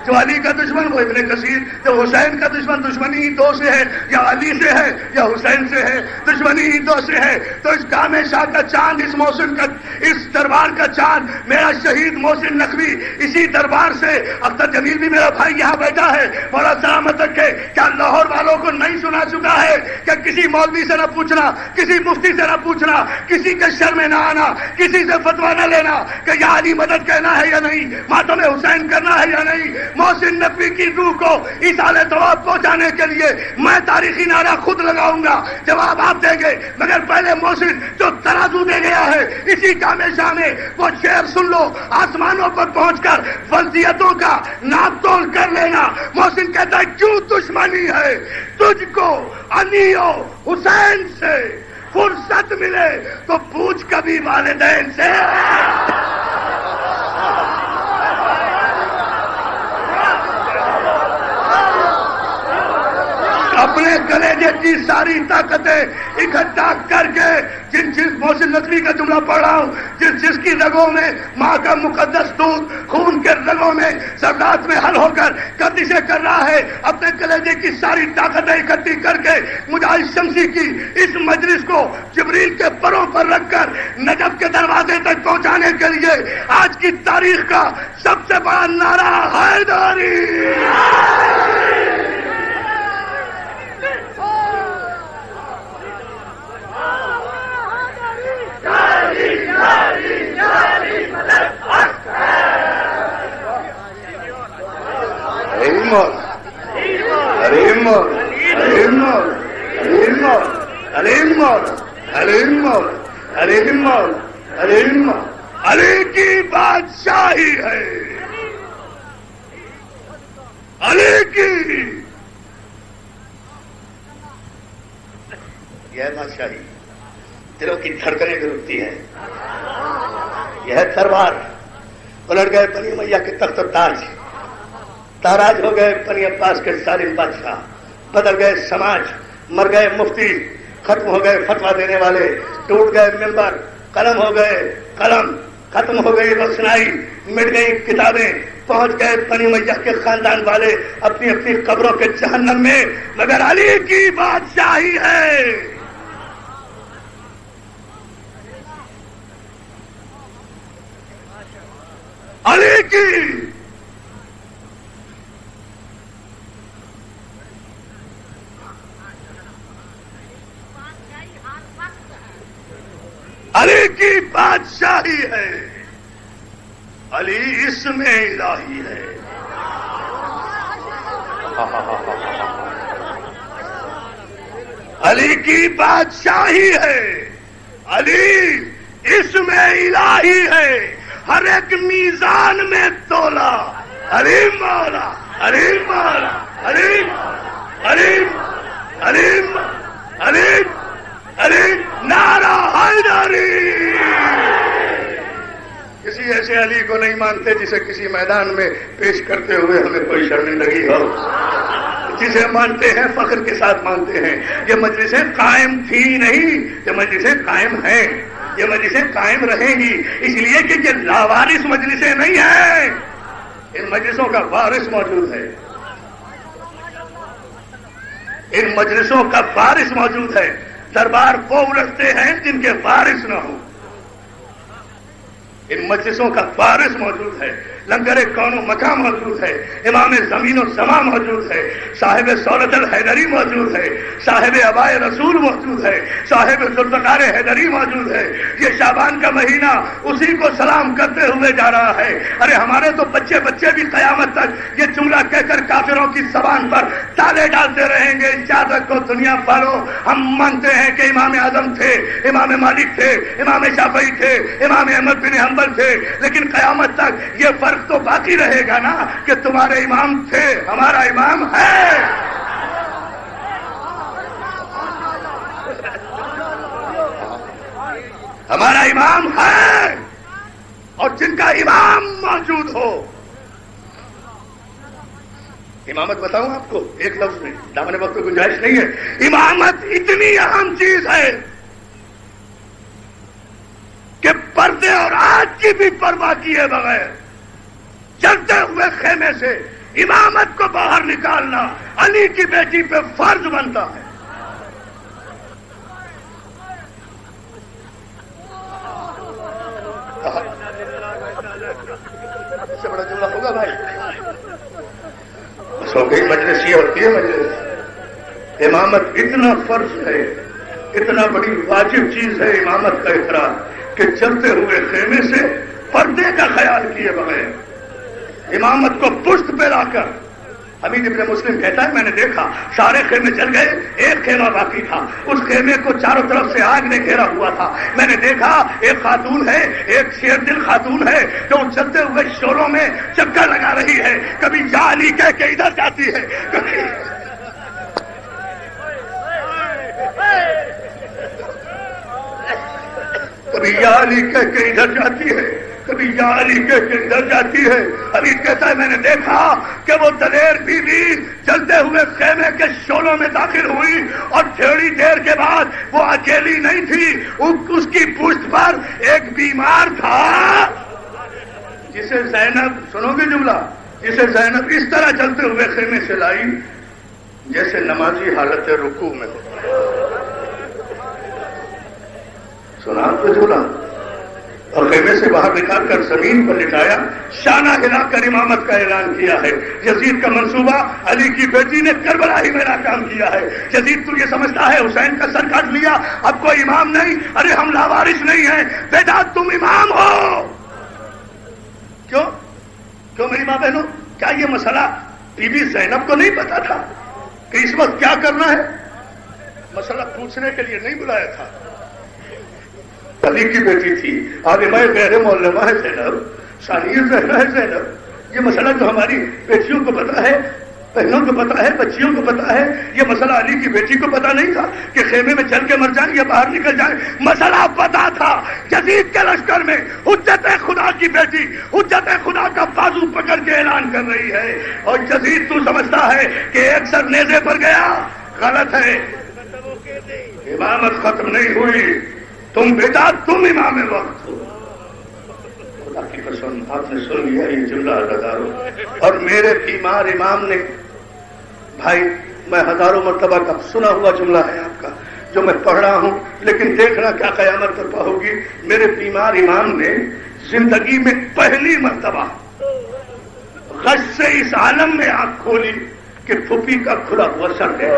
جو علی کا دشمن وہ ابن کثیر، جو حسین کا دشمن دشمنی ہی دو سے ہے، یا علی سے ہے یا حسین سے ہے، دشمنی ہی دو سے ہے. تو اس کام شاہ کا چاند، اس محسن کا، اس دربار کا چاند میرا شہید محسن نقوی اسی دربار سے. اختر جمیل بھی میرا بھائی یہاں بیٹھا ہے، مولا سلامت رکھے. کیا لاہور والوں کو نہیں سنا چکا ہے کہ کسی مولوی سے نہ پوچھنا، کسی مفتی سے نہ پوچھنا، کسی کے شر میں نہ آنا، کسی سے فتوا نہ لینا کہ یا علی مدد کہنا ہے یا نہیں، ماتم حسین کرنا ہے یا نہیں. محسن نقوی کی روح کو ایصال ثواب پہنچانے کے لیے میں تاریخی نعرہ خود لگاؤں گا، جواب آپ دیں گے. مگر پہلے محسن جو ترازو دے گیا ہے اسی جامع شاہ میں وہ شعر سن لو، آسمانوں پر پہنچ کر فضیلتوں کا ناپ تول کر لینا. محسن کہتا ہے کیوں دشمنی ہے تجھ کو علی و حسین سے، فرصت ملے تو پوچھ کبھی والدین سے. اپنے کلیجے کی ساری طاقتیں اکٹھا کر کے جس محسن نقوی کا جملہ پڑھ رہا ہوں، جس کی رگوں میں ماں کا مقدس دودھ خون کے رگوں میں سردات میں حل ہو کر گردشیں کر رہا ہے، اپنے کلیجے کی ساری طاقتیں اکٹھی کر کے مجاہد شمسی کی اس مجلس کو جبریل کے پروں پر رکھ کر نجف کے دروازے تک پہنچانے کے لیے آج کی تاریخ کا سب سے بڑا نعرہ حیدری. علی کی بادشاہی ہے، علی کی یہ بادشاہی دلوں کی دھڑکنیں بھی رکتی ہیں. یہ تلوار پلٹ گئے بنی میاں کے تخت و تاج، تاراج ہو گئے بنی عباس کے ظالم بادشاہ، بدل گئے سماج، مر گئے مفتی، ختم ہو گئے فتوا دینے والے، ٹوٹ گئے ممبر، قلم ہو گئے قلم، ختم ہو گئی روشنائی، مٹ گئی کتابیں، پہنچ گئے بنی میاں کے خاندان والے اپنی اپنی قبروں کے جہنم میں. مگر علی کی بادشاہی ہے. علی کی علی کی بادشاہی ہے، علی اس میں الہی ہے. علی کی بادشاہی ہے، علی اس میں الہی ہے، ہر ایک میزان میں تولا علی مولا، علی مولا، علی علی علی علی علی نعرہ حیدری۔ کسی ایسے علی کو نہیں مانتے جسے کسی میدان میں پیش کرتے ہوئے ہمیں کوئی شرمندگی ہو، جسے مانتے ہیں فخر کے ساتھ مانتے ہیں۔ یہ مجلسیں قائم تھی نہیں، یہ مجلسیں قائم ہیں، یہ مجلسیں قائم رہیں گی، اس لیے کہ یہ لاوارث مجلسیں نہیں ہیں، ان مجلسوں کا وارث موجود ہے، ان مجلسوں کا وارث موجود ہے۔ دربار وہ الٹتے ہیں جن کے وارث نہ ہوں، ان مجلسوں کا وارث موجود ہے، لنگر کون و مکان موجود ہے، امام زمین و سما موجود ہے، صاحب سولت الحیدری موجود ہے، صاحب ابائے رسول موجود ہے، صاحب ذوالفقار حیدری موجود ہے۔ یہ شعبان کا مہینہ اسی کو سلام کرتے ہوئے جا رہا ہے۔ ارے ہمارے تو بچے بچے بھی قیامت تک یہ جملہ کہہ کر کافروں کی زبان پر تالے ڈالتے رہیں گے، اجازت کو دنیا والوں ہم مانتے ہیں کہ امام اعظم تھے، امام مالک تھے، امام شافعی تھے، امام احمد بن حنبل تھے، لیکن قیامت تک یہ فرق تو باقی رہے گا نا کہ تمہارے امام تھے، ہمارا امام ہے۔ ہمارا امام ہے، اور جن کا امام موجود ہو۔ امامت بتاؤں آپ کو ایک لفظ میں، دامن وقت کی گنجائش نہیں ہے۔ امامت اتنی اہم چیز ہے کہ پردے اور آج کی بھی پرواہ کیے بغیر چلتے ہوئے خیمے سے امامت کو باہر نکالنا علی کی بیٹی پہ فرض بنتا ہے۔ اس سے بڑا جملہ ہوگا بھائی؟ سو گئی مجلس یہ ہوتی ہے مجلس۔ امامت اتنا فرض ہے، اتنا بڑی واجب چیز ہے امامت کا احترام کہ چلتے ہوئے خیمے سے پردے کا خیال کیے بغیر امامت کو پشت پہ لا کر، حمید ابن مسلم کہتا ہے میں نے دیکھا سارے خیمے جل گئے، ایک خیمہ باقی تھا، اس خیمے کو چاروں طرف سے آگ نے گھیرا ہوا تھا۔ میں نے دیکھا ایک خاتون ہے، ایک شیر دل خاتون ہے جو چلتے ہوئے شوروں میں چکر لگا رہی ہے، کبھی یا علی کہہ کے ادھر جاتی ہے، کبھی یا علی کہہ کے ادھر جاتی ہے، کبھی یا علی کہہ کے ادھر جاتی ہے۔ حمید کہتا ہے میں نے دیکھا کہ وہ دلیر بیوی چلتے ہوئے خیمے کے شولوں میں داخل ہوئی، اور تھوڑی دیر کے بعد وہ اکیلی نہیں تھی، اس کی پشت پر ایک بیمار تھا جسے زینب، سنو گے جملہ، جسے زینب اس طرح چلتے ہوئے خیمے سے لائی جیسے نمازی حالت رکوع میں ہو۔ سنا تو جملہ، اور خیمے سے باہر نکال کر زمین پر لٹایا، شانہ ہلا کر امامت کا اعلان کیا ہے۔ یزید کا منصوبہ علی کی بیٹی نے کربلا ہی میں ناکام کیا ہے۔ یزید تو یہ سمجھتا ہے حسین کا سر کاٹ لیا، اب کوئی امام نہیں، ارے ہم لاوارث نہیں ہیں، بیٹا تم امام ہو۔ کیوں میری ماں بہنوں، کیا یہ مسئلہ بی بی زینب کو نہیں پتا تھا کہ اس وقت کیا کرنا ہے؟ مسئلہ پوچھنے کے لیے نہیں بلایا تھا، علی کی بیٹی تھی، عالمہ غیر معلمہ ہے زینب، ثانیہ زہرا ہے زینب۔ یہ مسئلہ جو ہماری بیٹیوں کو پتا ہے، بہنوں کو پتا ہے، بچیوں کو پتا ہے، یہ مسئلہ علی کی بیٹی کو پتا نہیں تھا کہ خیمے میں چل کے مر جائیں یا باہر نکل جائیں۔ مسئلہ پتا تھا، یزید کے لشکر میں حجت خدا کی بیٹی حجت خدا کا بازو پکڑ کے اعلان کر رہی ہے، اور یزید تو سمجھتا ہے کہ ایک سر نیزے پر گیا، غلط ہے، امامت ختم نہیں ہوئی، تم بیٹا تم امام وقت ہو۔ خدا کی قسم آپ نے سن لیا یہ جملہ ہزاروں، اور میرے بیمار امام نے، بھائی میں ہزاروں مرتبہ کا سنا ہوا جملہ ہے آپ کا جو میں پڑھ رہا ہوں، لیکن دیکھنا کیا قیامت برپا ہوگی۔ میرے بیمار امام نے زندگی میں پہلی مرتبہ غش سے اس عالم میں آنکھ کھولی کہ پھوپھی کا کھلا ہوا سر ہے۔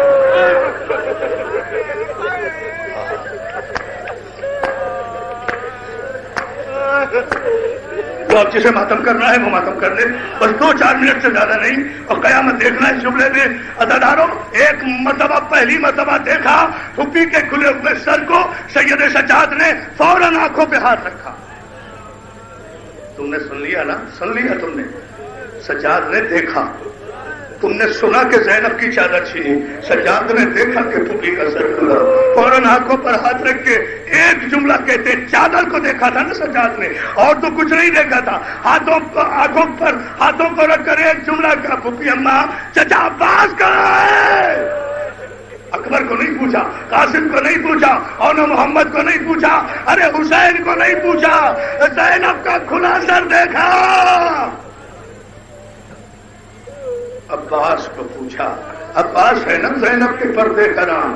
جو اب جسے ماتم کرنا ہے وہ ماتم کر لے، بس 2-4 منٹ سے زیادہ نہیں، اور قیامت دیکھنا اس جملے میں۔ عزاداروں، ایک مرتبہ، پہلی مرتبہ دیکھا پھپھی کے کھلے ہوئے سر کو سید سجاد نے فوراً آنکھوں پہ ہاتھ رکھا۔ تم نے سن لیا نا، سن لیا تم نے، سجاد نے دیکھا، تم نے سنا کہ زینب کی چادر چھینی، سجاد نے دیکھا کہ پھپھی کا سر کھلا، فوراً آنکھوں پر ہاتھ رکھ کے ایک جملہ کہتے، چادر کو دیکھا تھا نا سجاد نے، اور تو کچھ نہیں دیکھا تھا، آنکھوں پر ہاتھوں کو رکھ کر ایک جملہ کہا، پھپھی اماں چچا عباس کہاں ہے؟ اکبر کو نہیں پوچھا، قاسم کو نہیں پوچھا، اور محمد کو نہیں پوچھا، ارے حسین کو نہیں پوچھا، زینب کا کھلا سر دیکھا، عباس کو پوچھا۔ عباس ہے نا زینب کے پردے کا نام،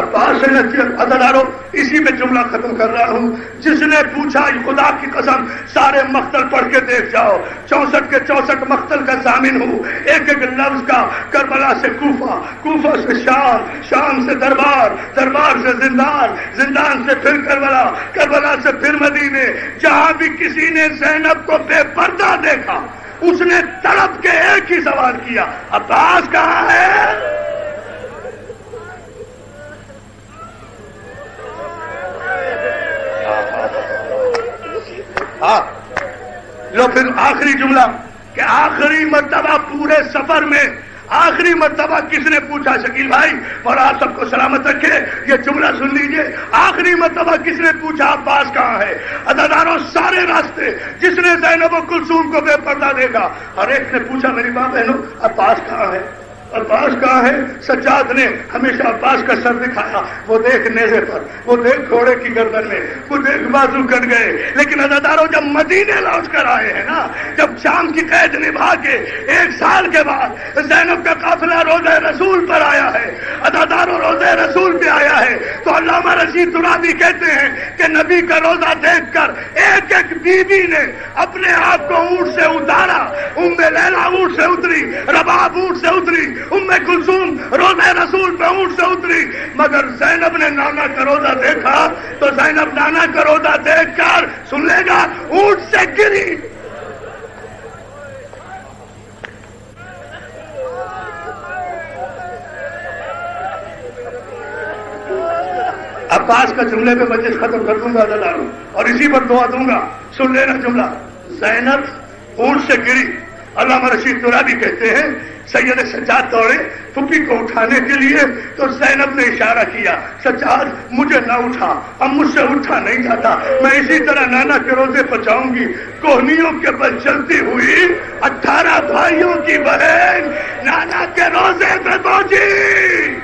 عباس ہے نا۔ عزاداروں، اسی میں جملہ ختم کر رہا ہوں۔ جس نے پوچھا، خدا کی قسم سارے مقتل پڑھ کے دیکھ جاؤ، 64 کے 64 مقتل کا ضامن ہوں، ایک ایک لفظ کا، کربلا سے کوفہ، کوفہ سے شام، شام سے دربار، دربار سے زندان، زندان سے پھر کربلا، کربلا سے پھر مدینے۔ جہاں بھی کسی نے زینب کو بے پردہ دیکھا، اس نے تڑپ کے ایک ہی سوال کیا، عباس کہاں ہے؟ ہاں، لو پھر آخری جملہ، کہ آخری مرتبہ پورے سفر میں آخری مرتبہ کس نے پوچھا؟ شکیل بھائی اور آپ سب کو سلامت رکھے، یہ جملہ سن لیجئے، آخری مرتبہ کس نے پوچھا عباس کہاں ہے؟ عزاداروں، سارے راستے جس نے زینب و کلثوم کو بے پردہ دیکھا، ہر ایک نے پوچھا میری ماں بہنوں عباس کہاں ہے؟ عباس کہاں ہے؟ سجاد نے ہمیشہ عباس کا سر دکھایا، وہ دیکھ نیزے پر، وہ دیکھ گھوڑے کی گردن میں، وہ دیکھ بازو کٹ گئے۔ لیکن عزاداروں، جب مدینے لوٹ کر آئے ہیں نا، جب شام کی قید نبھا کے 1 سال کے بعد زینب کا قافلہ روضہ رسول پر آیا ہے، عزاداروں روضہ رسول پہ آیا ہے، تو علامہ رشید ترابی کہتے ہیں کہ نبی کا روضہ دیکھ کر ایک ایک بی بی نے اپنے آپ کو اونٹ سے اتارا۔ ام لیلا اونٹ سے اتری، رباب اونٹ سے اتری، ام کلثوم روضہ رسول پہ اونٹ سے اتری، مگر زینب نے نانا کا روضہ دیکھا تو زینب نانا کا روضہ دیکھ کر سن لے گا اونٹ سے گری۔ عباس کا جملے پہ مجلس ختم کر دوں گا عزاداروں، اور اسی پر دعا دوں گا۔ سن لینا جملہ، زینب اونٹ سے گری۔ علامہ رشید ترابی کہتے ہیں سید سجاد دوڑے پھپھی کو اٹھانے کے لیے تو زینب نے اشارہ کیا، سجاد مجھے نہ اٹھا، اب مجھ سے اٹھا نہیں جاتا، میں اسی طرح نانا کے روزے پر جاؤں گی۔ کوہنیوں کے بل چلتی ہوئی 18 بھائیوں کی بہن نانا کے روزے پہ پہنچی۔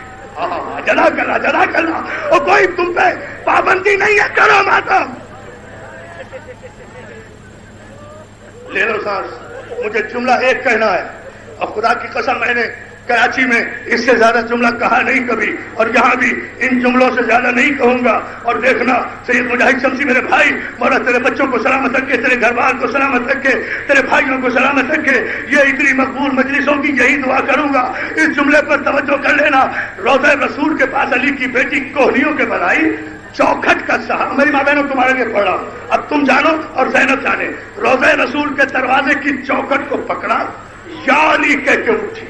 جلا کلا جلا کلا، اور کوئی تم پہ پابندی نہیں ہے، کرو ماتم۔ لے لو سانس، مجھے جملہ ایک کہنا ہے، اور خدا کی قسم میں نے کراچی میں اس سے زیادہ جملہ کہا نہیں کبھی، اور یہاں بھی ان جملوں سے زیادہ نہیں کہوں گا۔ اور دیکھنا سید مجاہد شمسی میرے بھائی، مولا تیرے بچوں کو سلامت رکھے، تیرے گھر بار کو سلامت رکھے، تیرے بھائیوں کو سلامت رکھے، یہ اتنی مقبول مجلسوں کی یہی دعا کروں گا۔ اس جملے پر توجہ کر لینا، روضہ رسول کے پاس علی کی بیٹی کوہنیوں کے بنائی چوکھٹ کا سہارا، میری ماں بہنوں تمہارے لیے پڑھ رہا ہوں، اب تم جانو اور زینب جانے، روضہ رسول کے دروازے کی چوکھٹ کو پکڑا، یا علی کہہ کے اٹھی۔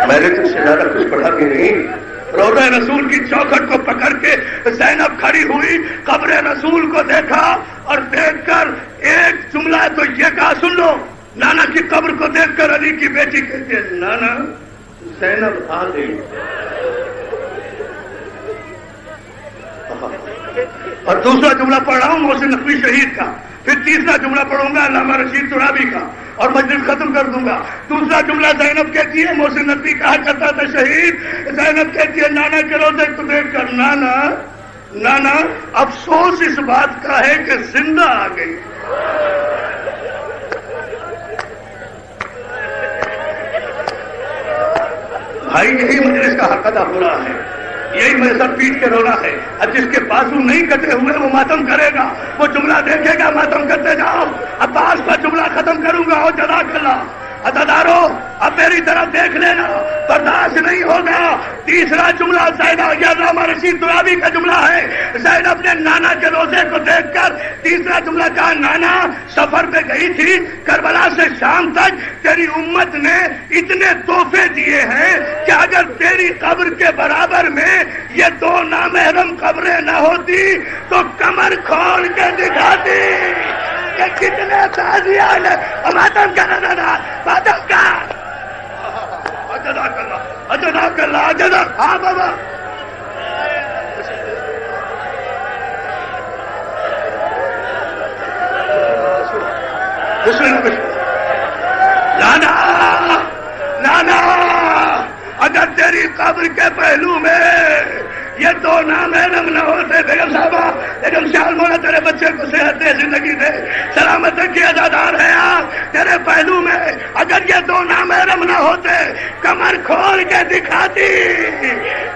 میں نے تجھ سے زیادہ کچھ پڑھا بھی نہیں۔ روضہ رسول کی چوکھٹ کو پکڑ کے زینب کھڑی ہوئی، قبر رسول کو دیکھا، اور دیکھ کر ایک جملہ ہے تو یہ کہا، سن لو، نانا کی قبر کو دیکھ کر علی کی بیٹی کہتی ہے نانا زینب آ گئی۔ اور دوسرا جملہ پڑھ رہا ہوں محسن نقوی شہید کا، پھر تیسرا جملہ پڑھوں گا علامہ رشید ترابی کا، اور مجلس ختم کر دوں گا۔ دوسرا جملہ زینب کہتی ہے، محسن نقوی کہا کرتا تھا شہید، زینب کہتی ہے نانا کے روزے کو دیکھ کر نانا نانا افسوس اس بات کا ہے کہ زندہ آ گئی۔ بھائی یہی مجلس کا حق ادا ہو رہا ہے، یہی میرے سب پیٹ کے رونا ہے. اب جس کے بازو نہیں کٹے ہوئے وہ ماتم کرے گا, وہ جملہ دیکھے گا, ماتم کرتے جاؤ. عباس کا جملہ ختم کروں گا. اور جزاک اللہ. عزادارو اب میری طرف دیکھ لینا, برداشت نہیں ہوگا. تیسرا جملہ زینب, یہ علامہ رشید ترابی کا جملہ ہے. زینب نے نانا کے روزے کو دیکھ کر تیسرا جملہ کہا, نانا سفر پہ گئی تھی کربلا سے شام تک, تیری امت نے اتنے تحفے دیے ہیں کہ اگر تیری قبر کے برابر میں یہ دو نامحرم قبریں نہ ہوتی تو کمر کھول کے دکھاتی کہ کتنے تازیان ماتم کا نظر ماتم کا. جزاک اللہ, جزاک اللہ, جزاک. ہاں بابا لانا لانا, اگر تیری قبر کے پہلو میں یہ دو نامحرم نہ ہوتے, بیگم صاحبہ, بیگم شال مولا تیرے بچے کو صحت دے, زندگی دے, سلامت کی عزادار ہے آپ, تیرے پہلو میں اگر یہ دو نامحرم نہ ہوتے کمر کھول کے دکھاتی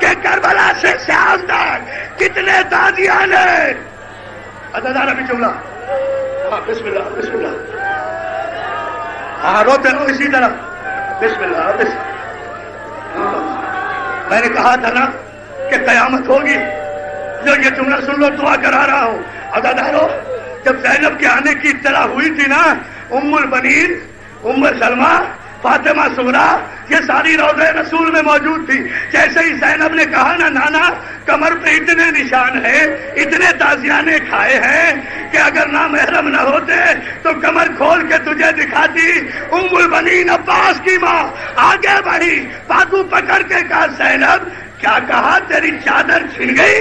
کہ کربلا سے شام تک کتنے تازیان ہیں. عزادار ابھی جملہ. ہاں بسم اللہ, بسم اللہ. ہاں روتے رہو اسی طرح. بسم اللہ, بسم اللہ. میں نے کہا تھا نا کہ قیامت ہوگی. جو یہ جملہ سن لو, دعا کرا رہا ہوں. عزادارو جب زینب کے آنے کی اطلاع ہوئی تھی نا, ام البنین, ام سلمہ, فاطمہ صغریٰ, یہ ساری روضہ رسول میں موجود تھی. جیسے ہی زینب نے کہا نا, نانا کمر پہ اتنے نشان ہیں, اتنے تازیانے کھائے ہیں کہ اگر نامحرم نہ ہوتے تو کمر کھول کے تجھے دکھاتی. ام البنین عباس کی ماں آگے بڑھی, بازو پکڑ کے کہا, زینب کیا کہا, تیری چادر چھن گئی؟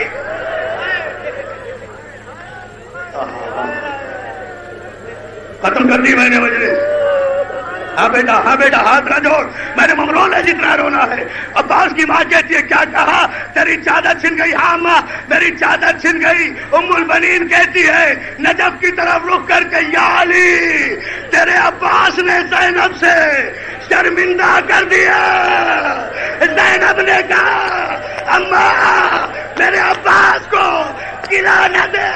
ختم کر دی میں نے مجلس. ہاں بیٹا, ہاں بیٹا, ہاتھ نہ جوڑ, میں نے ممرول ہے جتنا رونا ہے. عباس کی ماں کہتی ہے, کیا کہا, تیری چادر چھن گئی؟ ہاں ماں میری چادر چھن گئی. ام البنین کہتی ہے نجف کی طرف رخ کر کے, یا علی تیرے عباس نے زینب سے شرمندہ کر دیا. زینب نے کہا, اماں میرے عباس کو گلا نہ دے,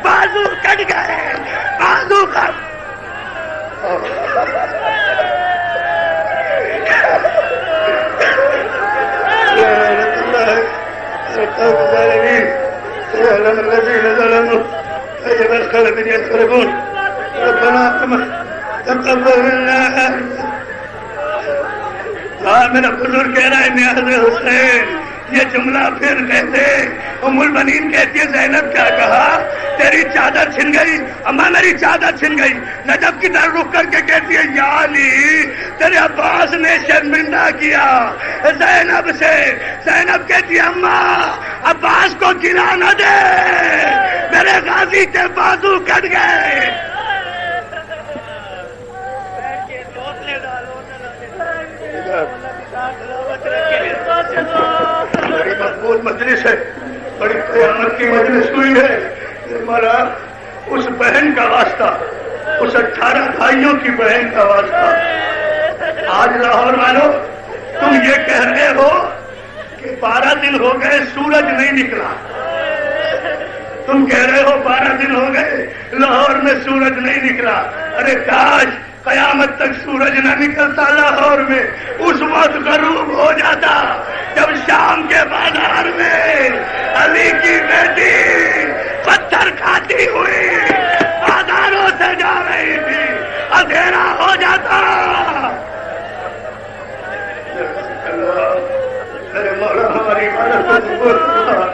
بازو کٹ گئے, بازو کٹ. میرا بزرگ کہہ رہا ہے, نیاز حسین یہ جملہ پھر کہتے. ام البنین کہتی ہے, زینب کیا کہا, تیری چادر چھن گئی؟ اماں میری چادر چھن گئی. نجف کی طرف رک کر کے کہتی ہے, یا علی تیرے عباس نے شرمندہ کیا زینب سے. زینب کہتی ہے, اماں عباس کو گلا نہ دے, میرے غازی کے بازو کٹ گئے. بڑی مقبول مجلس ہے, بڑی قیامت کی مجلس ہوئی ہے. ہمارا اس بہن کا واسطہ, اس 18 بھائیوں کی بہن کا واسطہ. آج لاہور والوں تم یہ کہہ رہے ہو کہ 12 دن ہو گئے سورج نہیں نکلا. تم کہہ رہے ہو 12 دن ہو گئے لاہور میں سورج نہیں نکلا. ارے کاش قیامت تک سورج نہ نکلتا لاہور میں, اس وقت غروب ہو جاتا جب شام کے بازار میں علی کی بیٹی پتھر کھاتی ہوئی بازاروں سے جا رہی تھی, اندھیرا ہو جاتا. میرے مولا ہماری عبادت کو قبول فرما,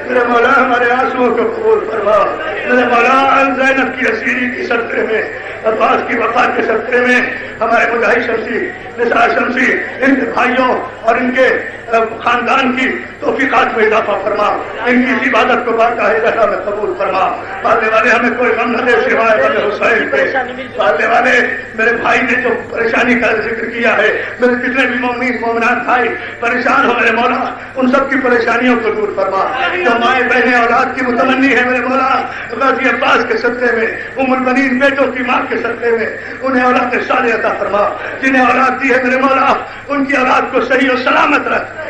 میرے مولا ہمارے آنسوؤں کو قبول فرما. میرے مولا زینب کی اسیری کی صدقے میں, عباس کی وفات کے صدقے میں ہمارے مجاہد شمسی, نثار شمسی, ان کے بھائیوں اور ان کے خاندان کی توفیقات میں اضافہ فرما. ان کی عبادت کو باقاعدہ میں قبول فرما. پالنے والے ہمیں کوئی غم نہ دے سوائے بل حسین کے. پالنے والے میرے بھائی نے جو پریشانی کا ذکر کیا ہے, میرے جتنے بھی مومنین مومنات بھائی پریشان ہو میرے مولا, ان سب کی پریشانیوں کو دور فرما. جو مائیں بہنیں اولاد کی متمنی ہے میرے مولا, غازی عباس کے صدقے میں, ام البنین بیٹوں کی ماں کے صدقے میں انہیں اولاد صالح عطا فرما. جنہیں اولاد دی ہے میرے مولا ان کی اولاد کو صحیح و سلامت رکھ,